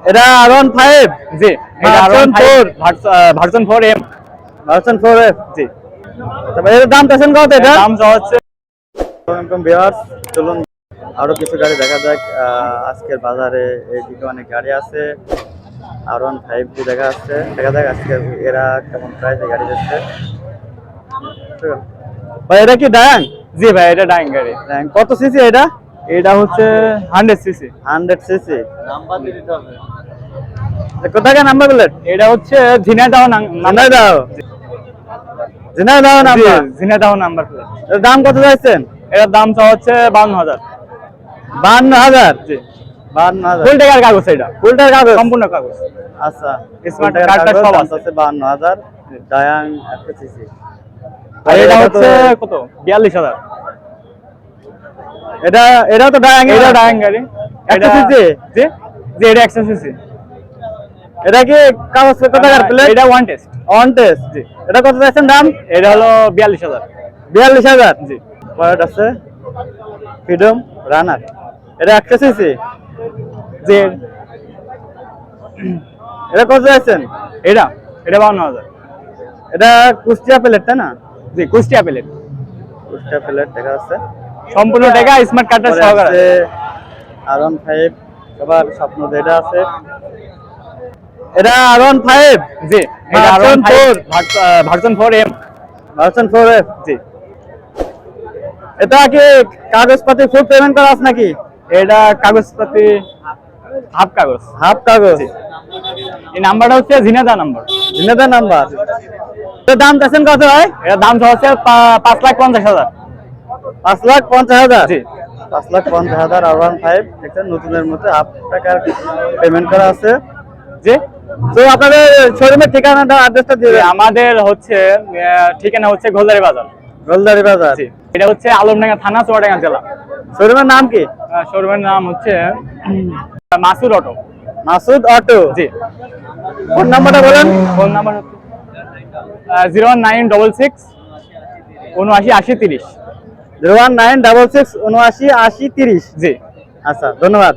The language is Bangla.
এটা R15 জি, এটা version 4 version 4M version 4F জি। তবে এর দাম পেছেন কত এটা? দাম হচ্ছে আসসালামু ভিউয়ার্স, চলুন আরো কিছু গাড়ি দেখা যাক। আজকের বাজারে এইদিকে অনেক গাড়ি আছে, R15 দেখা যাচ্ছে। দেখা যাক আজকে এরা কেমন প্রাইসে গাড়ি দিচ্ছে। ভাই এটা কি ডায়াং? জি ভাই, এটা ডাইং গাড়ি। কত সিসি এটা? এটা হচ্ছে 100 সিসি। 100 সিসি। নাম্বার দিয়ে দিতে হবে। কোথায় নাম্বার প্লেট? এটা হচ্ছে Jhenaidah Jhenaidah. Jhenaidah number. Jhenaidah number plate. এর দাম কত যাচ্ছেন? এটার দাম হচ্ছে 52,000। 52,000? জি, 52,000 ফুল টাকার কাগজ, এটা ফুল টাকার কাগজ, সম্পূর্ণ কাগজ। আচ্ছা স্মার্ট কার্ডটা সব আছে। 52,000 ডায়াং সিসি। আর এটা হচ্ছে কত? 42,000। এটাও তো ডায়াং, এটা ডাইং গাড়ি। এটা সিসি। জি জি, এটা 100 সিসি। এটা কি কাগজ কত টাকার প্লেট? এটা ওয়ান টেস্ট। On test. জি। এটা কত যাচ্ছেন দাম? এটা হলো 42,000। 42,000 জি। পরের আছে ফ্রিডম রানার, এটা 100 সিসি। জি, এটা কত যাচ্ছেন? এটা 52,000। এটা কুষ্টিয়া প্লেট তাই না? জি, কুষ্টিয়া প্লেট, কুষ্টিয়া প্লেট দেখা যাচ্ছে। সম্পূর্ণ টাকা স্মার্ট কার্ডটা পরে সহকারে। আছে R15, সবার স্বপ্ন যেটা আছে। এটা R15। জি, এটা version 4 version 4M version 4F। জি। এটা কি কাগজপাতি ফুল পেমেন্ট করা আছে নাকি? এটা কাগজপাতি হাফ কাগজ। হাফ কাগজ। এই নাম্বারটা হচ্ছে ঝিনাইদহ নাম্বার। ঝিনাইদহ নাম্বার। এর দাম চাচ্ছেন কত ভাই? এটার দাম হচ্ছে 5,50,000। 5,50,000? জি। 5,50,000 R15 একটা নতুনের মধ্যে হাফ টাকার পেমেন্ট করা আছে। জি। তো আপনাদের শোরুমের ঠিকানাটা অ্যাড্রেসটা দিয়ে দেন। আমাদের হচ্ছে ঠিকানা হচ্ছে গোলদারি বাজার। গোলদারি বাজার। জি। এটা হচ্ছে আলমডাঙ্গা থানা, চুয়াডাঙ্গা জেলা। শোরুমের নাম কি? শোরুমের নাম হচ্ছে মাসুদ অটো। মাসুদ অটো। জি। ফোন নাম্বারটা বলেন। ফোন নাম্বার হচ্ছে 01966 798030। 01966 798030। জি। আচ্ছা, ধন্যবাদ।